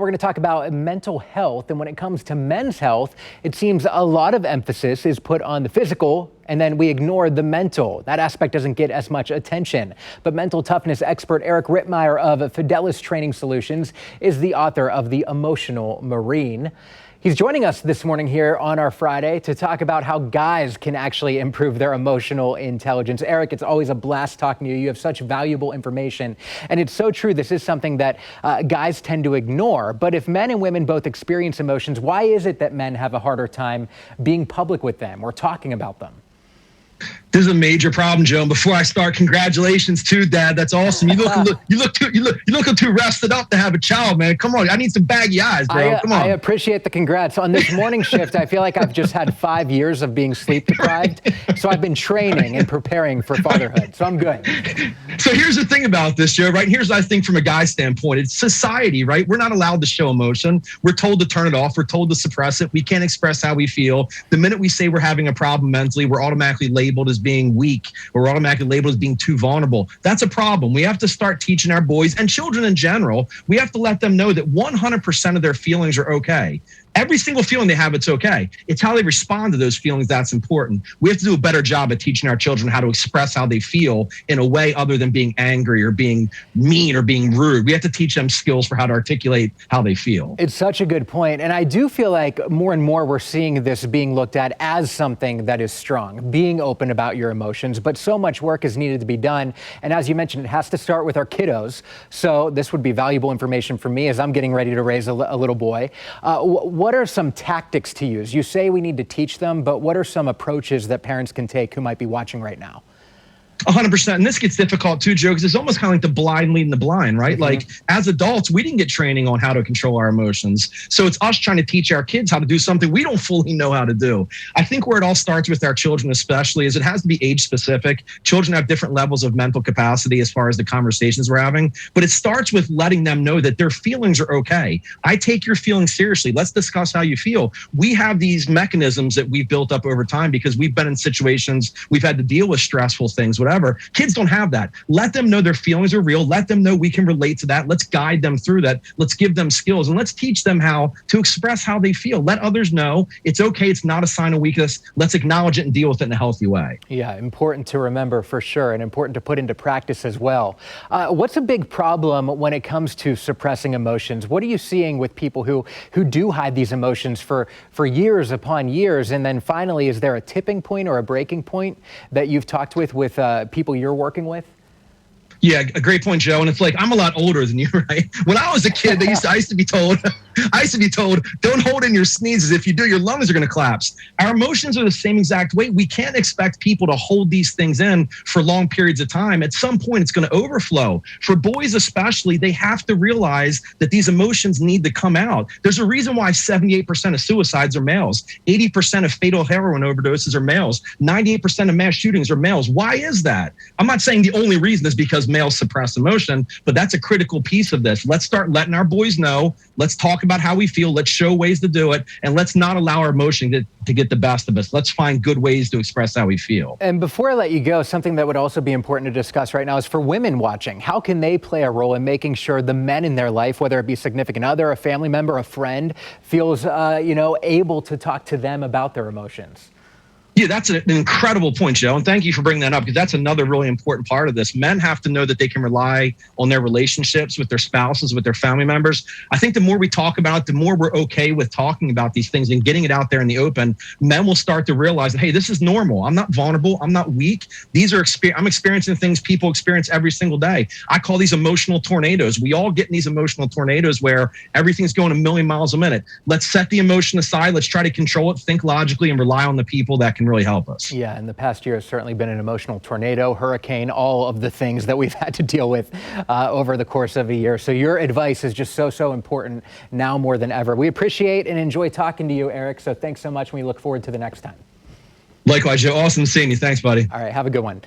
We're going to talk about mental health, and when it comes to men's health, it seems a lot of emphasis is put on the physical, and then we ignore the mental. That aspect doesn't get as much attention. But mental toughness expert Rittmeyer of Fidelis Training Solutions is the author of The Emotional Marine. He's joining us this morning here on our Friday to talk about how guys can actually improve their emotional intelligence. Eric, it's always a blast talking to you. You have such valuable information. And it's so true. This is something that guys tend to ignore. But if men and women both experience emotions, why is it that men have a harder time being public with them or talking about them? This is a major problem, Joe. And before I start, congratulations too, Dad. That's awesome. You look too rested up to have a child, man. Come on, I need some baggy eyes, bro. Come on. I appreciate the congrats. On this morning shift, I feel like I've just had 5 years of being sleep deprived. So I've been training and preparing for fatherhood. So I'm good. So here's the thing about this, Joe, right? Here's, I think, from a guy's standpoint, it's society, right? We're not allowed to show emotion. We're told to turn it off. We're told to suppress it. We can't express how we feel. The minute we say we're having a problem mentally, we're automatically labeled as being weak, or we're automatically labeled as being too vulnerable. That's a problem. We have to start teaching our boys and children in general. We have to let them know that 100% of their feelings are okay. Every single feeling they have, it's okay. It's how they respond to those feelings that's important. We have to do a better job at teaching our children how to express how they feel in a way other than being angry or being mean or being rude. We have to teach them skills for how to articulate how they feel. It's such a good point. And I do feel like more and more we're seeing this being looked at as something that is strong, being open about your emotions. But so much work is needed to be done. And as you mentioned, it has to start with our kiddos. So this would be valuable information for me as I'm getting ready to raise a little boy. What are some tactics to use? You say we need to teach them, but what are some approaches that parents can take who might be watching right now? 100%. And this gets difficult too, Joe, because it's almost kind of like the blind leading the blind, right? Mm-hmm. Like as adults, we didn't get training on how to control our emotions. So it's us trying to teach our kids how to do something we don't fully know how to do. I think where it all starts with our children especially is it has to be age specific. Children have different levels of mental capacity as far as the conversations we're having, but it starts with letting them know that their feelings are okay. I take your feelings seriously. Let's discuss how you feel. We have these mechanisms that we've built up over time because we've been in situations, we've had to deal with stressful things, whatever. Kids don't have that. Let them know their feelings are real. Let them know we can relate to that. Let's guide them through that. Let's give them skills and let's teach them how to express how they feel. Let others know it's okay. It's not a sign of weakness. Let's acknowledge it and deal with it in a healthy way. Yeah, important to remember for sure, and important to put into practice as well. What's a big problem when it comes to suppressing emotions? What are you seeing with people who do hide these emotions for years upon years, and then finally, is there a tipping point or a breaking point that you've talked with people you're working with? Yeah, a great point, Joe. And it's like, I'm a lot older than you, right? When I was a kid, I used to be told, don't hold in your sneezes. If you do, your lungs are going to collapse. Our emotions are the same exact way. We can't expect people to hold these things in for long periods of time. At some point, it's going to overflow. For boys especially, they have to realize that these emotions need to come out. There's a reason why 78% of suicides are males. 80% of fatal heroin overdoses are males. 98% of mass shootings are males. Why is that? I'm not saying the only reason is because males suppress emotion, but that's a critical piece of this. Let's start letting our boys know. Let's talk about how we feel. Let's show ways to do it. And let's not allow our emotion to get the best of us. Let's find good ways to express how we feel. And before I let you go, something that would also be important to discuss right now is for women watching. How can they play a role in making sure the men in their life, whether it be a significant other, a family member, a friend, feels able to talk to them about their emotions? Yeah, that's an incredible point, Joe. And thank you for bringing that up because that's another really important part of this. Men have to know that they can rely on their relationships with their spouses, with their family members. I think the more we talk about it, the more we're okay with talking about these things and getting it out there in the open. Men will start to realize that, hey, this is normal. I'm not vulnerable. I'm not weak. I'm experiencing things people experience every single day. I call these emotional tornadoes. We all get in these emotional tornadoes where everything's going a million miles a minute. Let's set the emotion aside. Let's try to control it, think logically, and rely on the people that can really help us. Yeah, and the past year has certainly been an emotional tornado, hurricane, all of the things that we've had to deal with over the course of a year. So your advice is just so important now more than ever. We appreciate and enjoy talking to you, Eric. So thanks so much. We look forward to the next time. Likewise, Joe. Awesome seeing you. Thanks, buddy. All right, have a good one.